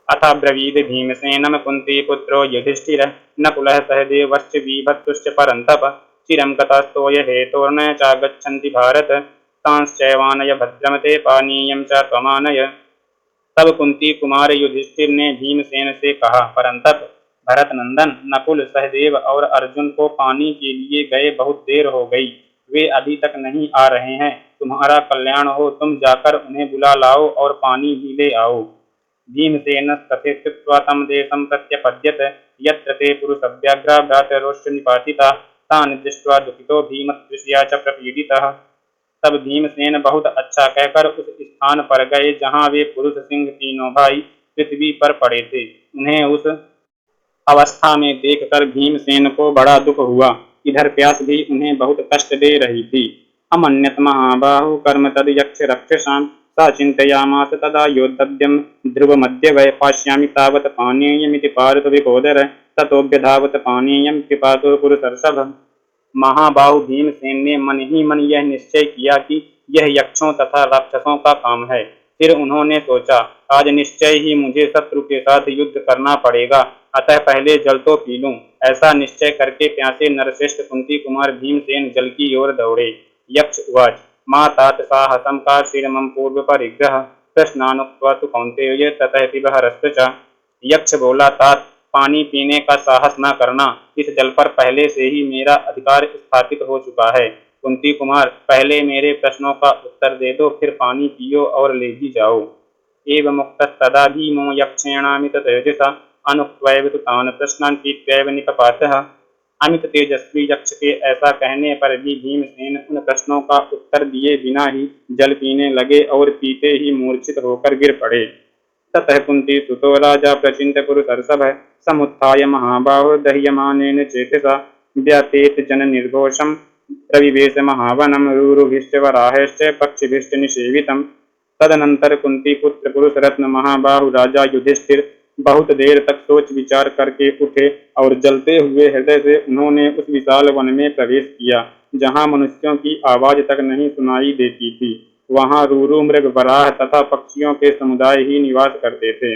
अथ ब्रवीद भीमसेनम कुन्तीपुत्रो युधिष्ठिरः नकुलः सहदेवश्च बीभत्सुश्च परन्तप चिरं गतस्तोय हेतोर्न चागच्छन्ति भारत तांश्चैवानय भद्रं ते पानीयं च त्वमानय। तब कुंती कुमार युधिष्ठिर ने भीमसेन से कहा, परंतप भरत नंदन, नकुल, सहदेव और अर्जुन को पानी के लिए गए बहुत देर हो गई, वे अभी तक नहीं आ रहे हैं। तुम्हारा कल्याण हो, तुम जाकर उन्हें बुला लाओ और पानी भी ले आओ। भीमसेन तथे कृत्वा तम देशं प्रत्यपद्यत यत्र ते पुरुषव्याघ्रा भ्रातरोश्च निपातिताः तान् दृष्ट्वा दुःखितो भीमतृष्या च प्रपीडितः। तब भीमसेन बहुत अच्छा कहकर उस स्थान पर गए जहाँ वे पुरुष सिंह तीनों भाई पृथ्वी पर पड़े थे। उन्हें उस अवस्था में देखकर भीमसेन को बड़ा दुख हुआ। इधर प्यास भी उन्हें बहुत कष्ट दे रही थी। अमन्यत महाबाहु कर्म तद यक्ष रक्षसां स चिंतयामास तदा योद्धव्यम ध्रुव मध्य वै पाश्यामि तावत पानीयमिति पार्थ विकोदर ततोऽभ्यधावत पानीयम पिपासो पुरुषर्षभ। महाबाहु भीमसेन ने मन ही मन यह निश्चय किया कि यह यक्षों तथा राक्षसों का काम है। फिर उन्होंने सोचा, आज निश्चय ही मुझे शत्रु के साथ युद्ध करना पड़ेगा, अतः पहले जल तो पी लूं। ऐसा निश्चय करके प्यासे नरश्रेष्ठ कुंती कुमार भीमसेन जल की ओर दौड़े। यक्ष उवाच, मां तात साहसं कार्षीरमं पूर्व परिग्रह प्रश्नानुक्त्वा तु कौन्तेय ततः पिबहरस्तु च। यक्ष बोला, तात पानी पीने का साहस न करना, इस जल पर पहले से ही मेरा अधिकार स्थापित हो चुका है। कुंती कुमार, पहले मेरे प्रश्नों का उत्तर दे दो, फिर पानी पियो और ले भी जाओ। एवं मुक्तस्तदा भीमो यक्षेणामित तेजसा अनुक्त्वैव तु तान् प्रश्नान् पीत्वैव निपपातः। अमित तेजस्वी यक्ष के ऐसा कहने पर भी भीमसेन उन प्रश्नों का उत्तर दिए बिना ही जल पीने लगे और पीते ही मूर्छित होकर गिर पड़े। ततः कुंती सुतो राजा प्रचिंत पुरुषर्षभः समुत्थाय महाबाहो दह्यमानेन चेतसा व्यापेत जन निर्घोषं प्रविवेश महावनं रूरुभिश्च वराहश्च पक्षिभिश्च निषेवितम्। तदनंतर कुंती पुत्र पुरुष रत्न महाबाहु राजा युधिष्ठिर बहुत देर तक सोच विचार करके उठे और जलते हुए हृदय से उन्होंने उस विशाल वन में प्रवेश किया जहाँ मनुष्यों की आवाज तक नहीं सुनाई देती थी। वहाँ रूरु मृग वराह तथा पक्षियों के समुदाय ही निवास करते थे।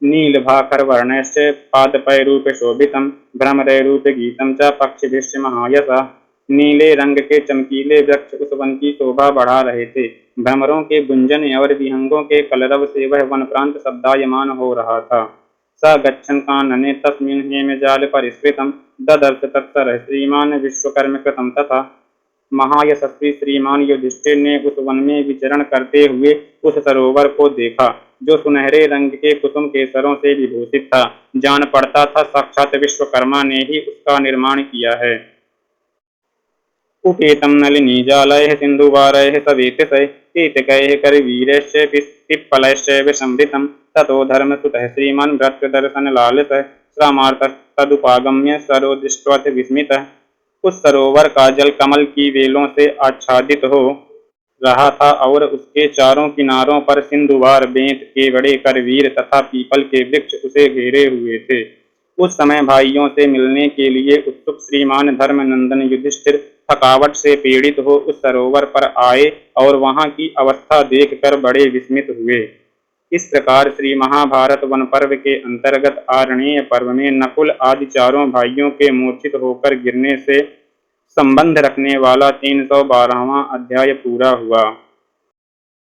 नील भाकर वर्णश्च पादपैरूप शोभितम भ्रमरैरूप गीतम च पक्षिभिश्च महायसा। नीले रंग के चमकीले वृक्ष उस वन की शोभा बढ़ा रहे थे। भ्रमरों के गुंजन और विहंगों के कलरव से वह वन प्रांत शब्दायमान हो रहा था। स गच्छन् कानने तस्मिन् हेमजाल परिष्कृतं ददर्श तत्सरः श्रीमान विश्वकर्म कृतं तथा। महायशस्वी श्रीमान युधिष्ठिर ने उस वन में विचरण करते हुए उस सरोवर को देखा जो सुनहरे रंग के कुसुम केसरों से विभूषित था। जान पड़ता था साक्षात विश्वकर्मा ने ही उसका निर्माण किया है। उपेतं नलिनीजालैः सिन्धुवारैः सवेतसैः केतकैः करवीरैश्च पिप्पलैश्चैव संवृतं ततो धर्मसुतः श्रीमान् भृत्यदर्शनलालसः श्रामार्तस्तदुपागम्य सरो दृष्ट्वाथ विस्मितः। उस सरोवर का जल कमल की वेलों से आच्छादित हो रहा था और उसके चारों किनारों पर सिंधुवार, बेंत के बड़े करवीर तथा पीपल के वृक्ष उसे घेरे हुए थे। उस समय भाइयों से मिलने के लिए उत्सुक श्रीमान धर्मनंदन युधिष्ठिर थकावट से पीड़ित हो उस सरोवर पर आए और वहां की अवस्था देखकर बड़े विस्मित हुए। इस प्रकार श्री महाभारत वन पर्व के अंतर्गत आरण्य पर्व में नकुल आदि चारों भाइयों के मूर्छित होकर गिरने से संबंध रखने वाला 312वां अध्याय पूरा हुआ।